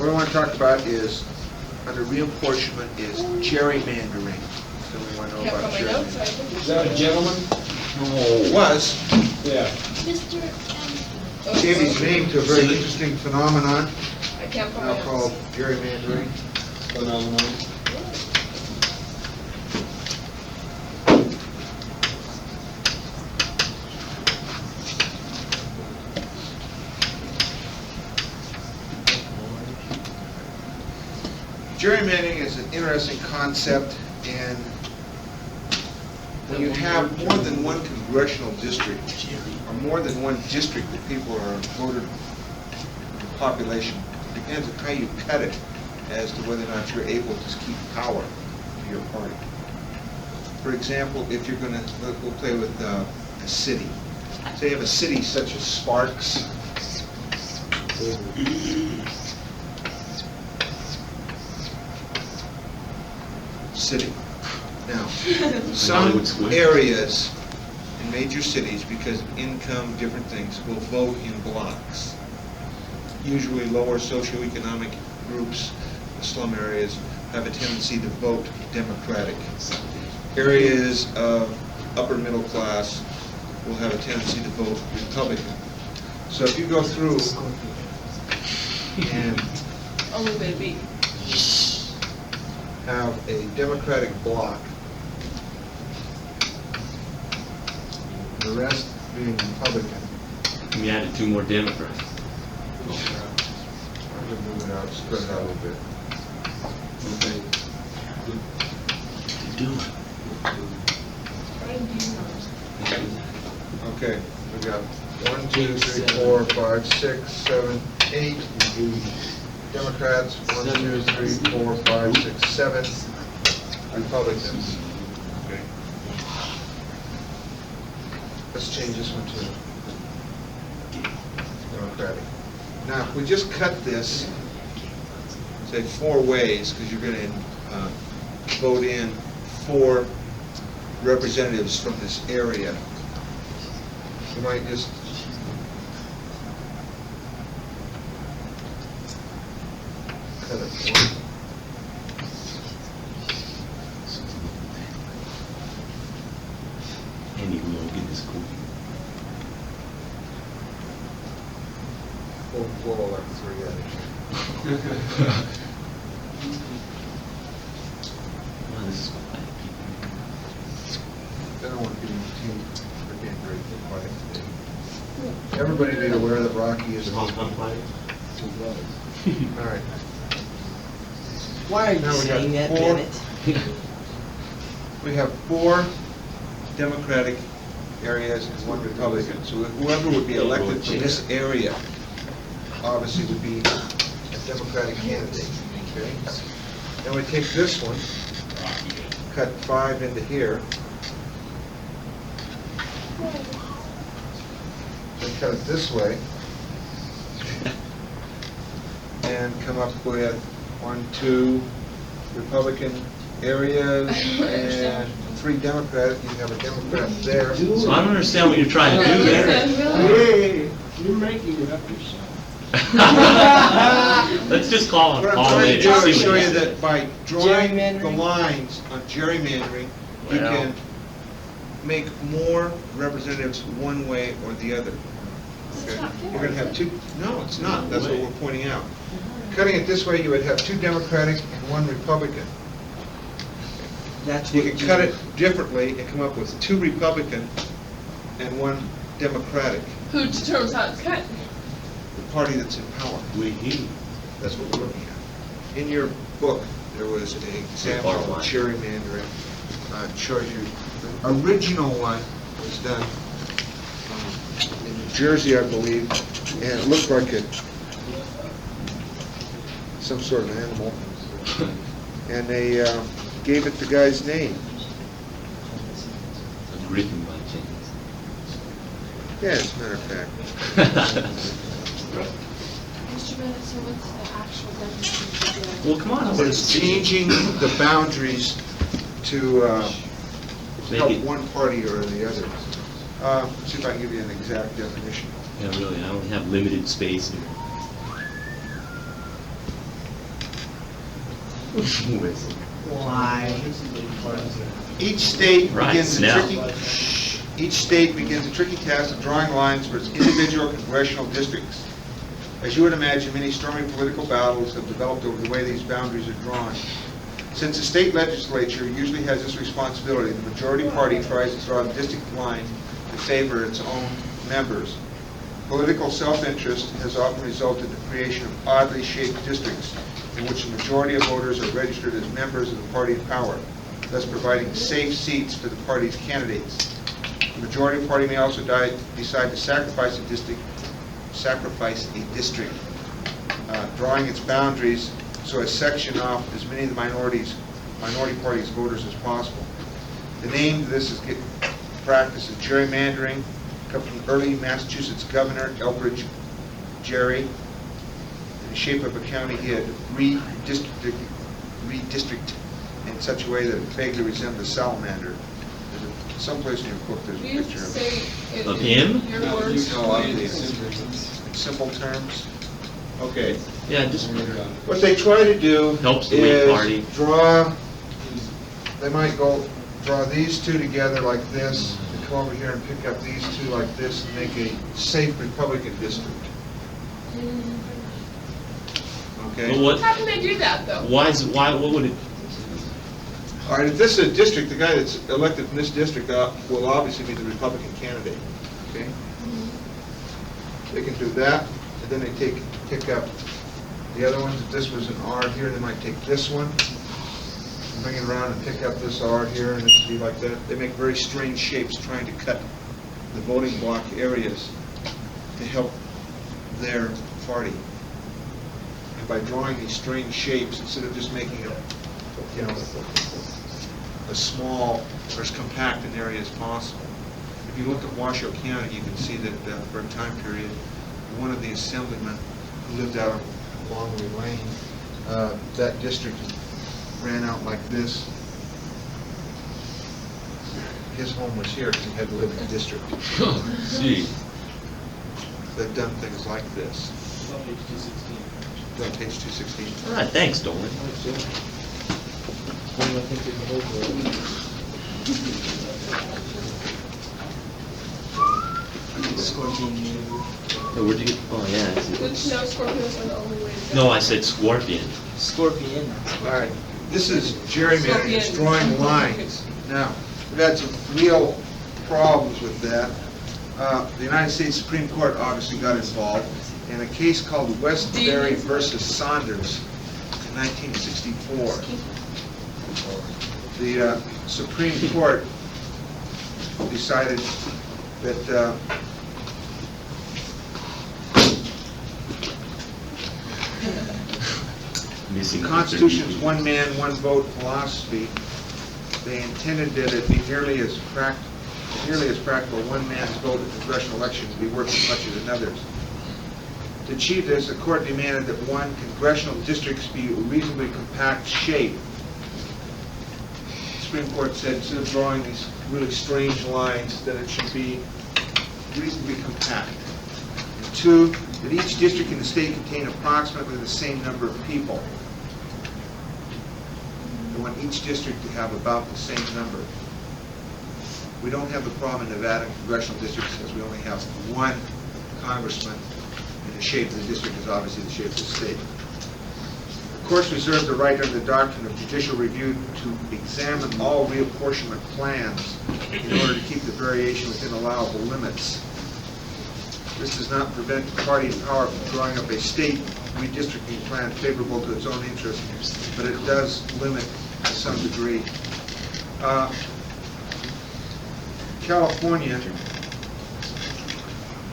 What I want to talk about is, under reapportionment, is gerrymandering. So we want to know about gerrymandering. Is that a gentleman? It was. Yeah. Mr. Gave his name to a very interesting phenomenon I can't find now my called notes. gerrymandering. Phenomenon. Gerrymandering is an interesting concept, and when you have more than one congressional district, or more than one district that people are voted population, it depends on how you cut it as to whether or not you're able to keep power to your party. For example, if you're going to, we'll play with a city. Say you have a city such as Sparks. City. Now, some areas in major cities, because of income, different things, will vote in blocks. Usually lower socioeconomic groups, the slum areas, have a tendency to vote Democratic. Areas of upper middle class will have a tendency to vote Republican. So if you go through and Only way to be. have a Democratic bloc, the rest being Republican. We added 2 more Democrats. I'm going to move it out, spread it out a little bit. Okay. Okay, we got 1, 2, 3, 4, 5, 6, 7, 8 Democrats, 1, 2, 3, 4, 5, 6, 7 Republicans. Okay. Let's change this one to Democratic. Now, if we just cut this, say 4 ways, because you're going to vote in 4 representatives from this area, you might just cut it 1. Andy, we won't get this cookie. We'll elect 3 others. Wow, this is quiet. I don't want to be in the team for being very quiet today. Everybody be aware that Rocky is Hong Kong quiet? All right. Why are you Now we saying got that, 4. Bennett? We have 4 Democratic areas and 1 Republican. So whoever would be elected from this area obviously would be a Democratic candidate. Okay. Then we take this one, cut 5 into here, and cut it this way, and come up with 1, 2 Republican areas and 3 Democratic. You have a Democrat there. So I don't understand what you're trying to do there. Hey. You're making it up yourself. Let's just call What it I'm all trying to in. do is See show what you happens. that by drawing the Gerrymandering? lines on gerrymandering, you Well. can make more representatives one way or the other. Okay? You're going to have 2. No, it's not. That's what we're pointing out. Cutting it this way, you would have 2 Democratic and 1 Republican. That's You what can cut it differently and come up with 2 Republican and 1 Democratic. Who determines how it's cut? The party that's in power. That's what we're looking at. In your book, there was an example of gerrymandering. It shows you the original one was done in New Jersey, I believe, and it looked like some sort of animal. And they gave it the guy's name. A griffin by chance. Yeah, as a matter of fact. Mr. Bennett, so what's the actual definition of Well, come on, I want to It's see. changing the boundaries to Make help it- one party or the other. See if I can give you an exact definition. Yeah, really, I don't have limited space here. Why? Each state Right, begins a Snell. each state begins a tricky task of drawing lines for its individual congressional districts. As you would imagine, many stormy political battles have developed over the way these boundaries are drawn. Since the state legislature usually has this responsibility, the majority party tries to draw the district line to favor its own members. Political self-interest has often resulted in the creation of oddly shaped districts in which the majority of voters are registered as members of the party in power, thus providing safe seats for the party's candidates. The majority party may also decide to sacrifice a district, drawing its boundaries so as section off as many of the minority party's voters as possible. The name of this practice is gerrymandering, comes from early Massachusetts Governor Elbridge Gerry. In the shape of a county, he had redistrict in such a way that it vaguely resembled a salamander. Someplace in your book there's a You picture of it. say it Of in him? your words. No, of the in simple terms. Okay. Yeah, just, What they try to do Helps the Whig Party. is they might draw these two together like this, and come over here and pick up these two like this and make a safe Republican district. Okay? but what, How can they do that, though? what would it, All right, if this is a district, the guy that's elected from this district will obviously be the Republican candidate, okay? They can do that, and then they pick up the other ones. If this was an R here, they might take this one, bring it around and pick up this R here, and this would be like that. They make very strange shapes trying to cut the voting block areas to help their party. And by drawing these strange shapes, instead of just making it, you know, as small or as compact an area as possible. If you look at Washoe County, you can see that for a time period, one of the assemblymen who lived out along the lane, that district ran out like this. His home was here because he had to live in the district. gee, They've done things like this. Is that page 216? all right, thanks, Dolan. Oh, where'd you get, oh, yeah. I see. Good to know Scorpios are the only way to go. No, I said scorpion. Scorpion. All right, this is gerrymandering, it's Scorpion. drawing lines. Now, we've had some real problems with that. The United States Supreme Court obviously got involved in a case called Westbury versus Saunders in 1964. The Supreme Court decided that Missing the the Constitution's 30. one man, one vote philosophy, they intended that it be nearly as practical, one man's vote in congressional elections be worth as much as another's. To achieve this, the court demanded that one congressional districts be a reasonably compact shape. The Supreme Court said instead of drawing these really strange lines, that it should be reasonably compact. And two, that each district in the state contain approximately the same number of people. They want each district to have about the same number. We don't have the problem in Nevada congressional districts because we only have one congressman, and the shape of the district is obviously the shape of the state. The courts reserve the right under the doctrine of judicial review to examine all reapportionment plans in order to keep the variation within allowable limits. This does not prevent the party in power from drawing up a state redistricting plan favorable to its own interests, but it does limit to some degree. California,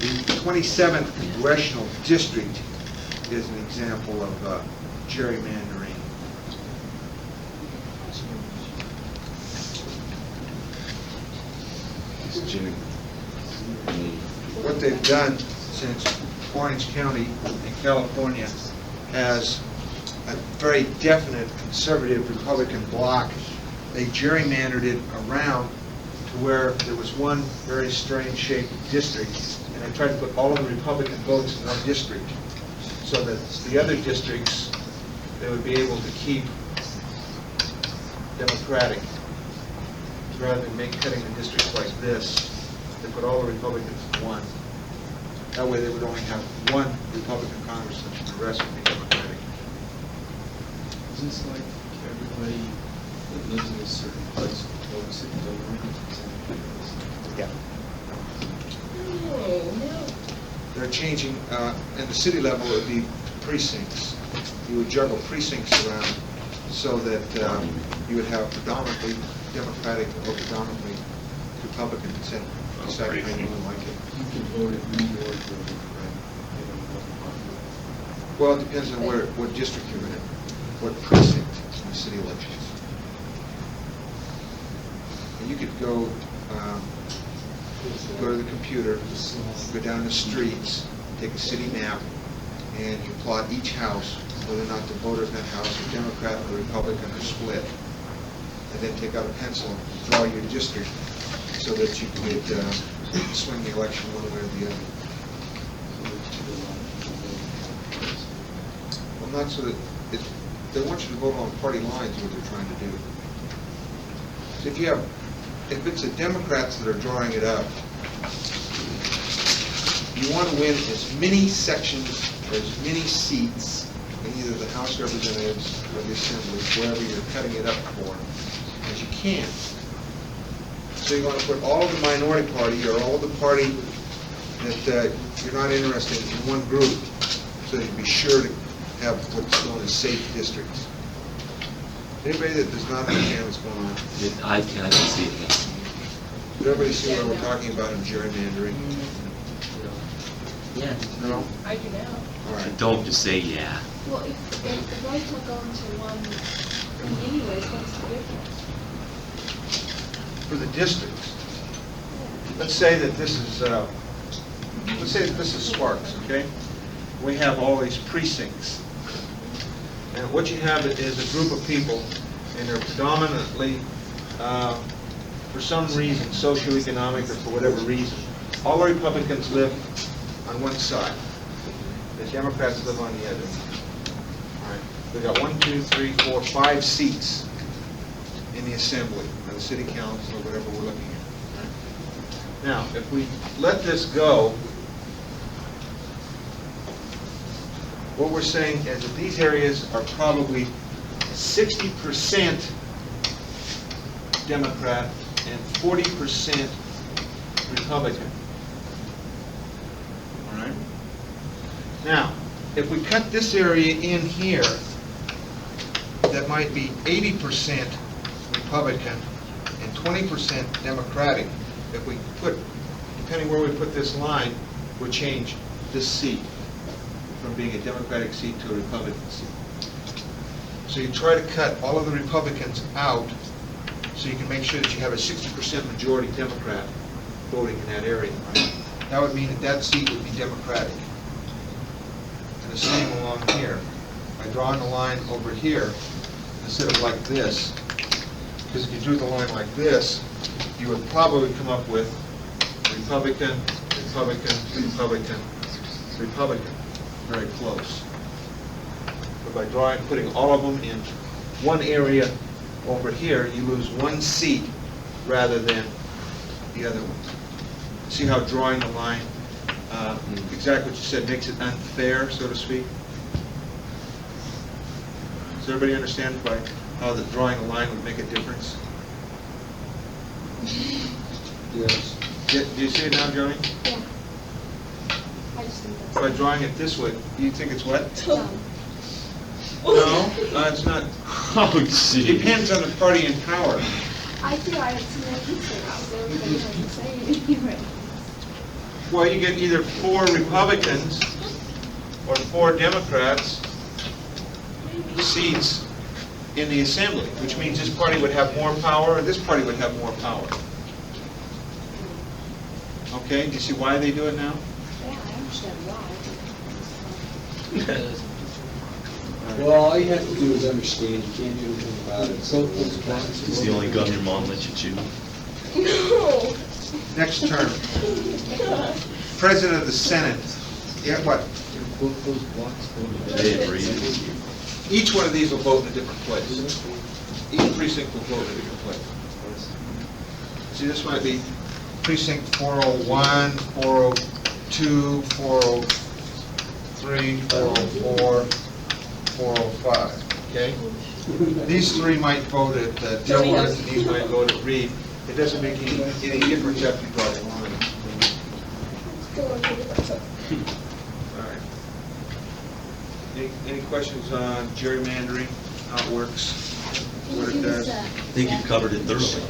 the 27th congressional district is an example of gerrymandering. It's Jimmy. What they've done since Orange County in California has a very definite conservative Republican bloc. They gerrymandered it around to where there was one very strange shaped district, and they tried to put all of the Republican votes in one district, so that the other districts, they would be able to keep Democratic. Rather than cutting the districts like this, they put all the Republicans in one. That way they would only have one Republican congressman and the rest would be Democratic. Is this like everybody that lives in a certain place votes in Dover? Yeah. No. They're changing, in the city level, it would be precincts. You would juggle precincts around so that you would have predominantly Democratic or predominantly Republican decide how you would like it. You can vote at New York or, right? You know, it wasn't popular. Well, it depends on what district you're in, what precinct in the city elections. And you could go to the computer, go down the streets, take a city map, and you plot each house, whether or not the voters in that house are Democrat or Republican or split. And then take out a pencil and draw your district so that you could swing the election one way or the other. Well, not so that they want you to vote on party lines, is what they're trying to do. So if it's the Democrats that are drawing it up, you want to win as many sections or as many seats in either the House of Representatives or the Assembly, wherever you're cutting it up for, as you can. So you want to put all of the minority party or all of the party that you're not interested in one group, so that you be sure to have what's known as safe districts. Anybody that does not understand what's going on, I can see it. did everybody see what we're talking about in gerrymandering? Yeah. No? I do now. All right. Don't just say yeah. Well, if the votes are going to one anyways, what's the difference? For the districts, let's say that this is Sparks, okay? We have all these precincts. And what you have is a group of people, and they're predominantly, for some reason, socioeconomic or for whatever reason, all the Republicans live on one side. The Democrats live on the other. All right. We've got 1, 2, 3, 4, 5 seats in the Assembly, or the City Council, or whatever we're looking at. Right? Now, if we let this go, what we're saying is that these areas are probably 60% Democrat and 40% Republican. All right? Now, if we cut this area in here, that might be 80% Republican and 20% Democratic. If we put, depending where we put this line, would change this seat from being a Democratic seat to a Republican seat. So you try to cut all of the Republicans out so you can make sure that you have a 60% majority Democrat voting in that area. Right? That would mean that that seat would be Democratic. And the same along here. By drawing a line over here, instead of like this, because if you drew the line like this, you would probably come up with Republican, Republican, Republican, Republican. Very close. But by putting all of them in one area over here, you lose one seat rather than the other ones. See how drawing the line, exactly what you said, makes it unfair, so to speak? Does everybody understand by how the drawing a line would make a difference? Yes. Do you see it now, Johnny? Yeah. I just think that's. By drawing it this way, you think it's what? Dumb. No, it's not. Oh, gee. Depends on the party in power. I feel I have too many districts, so everybody has to say it anyway. Well, you get either 4 Republicans or 4 Democrats seats in the Assembly, which means this party would have more power, or this party would have more power. Okay, do you see why they do it now? Yeah, I understand why. Well, all you have to do is understand, you can't do anything about it. So those blocks. It's the only gun your mom lets you chew. No. Next term, President of the Senate. Yeah, what? Both those blocks go together. They agree. Each one of these will vote in a different place. each precinct will vote in a different place. See, this might be precinct 401, 402, 403, 404, 405, okay? These three might vote at Dullest, and these might vote at Reed. It doesn't make any difference after you draw the line. All right. Any questions on gerrymandering, how it works, what it does? I think you've covered it thoroughly.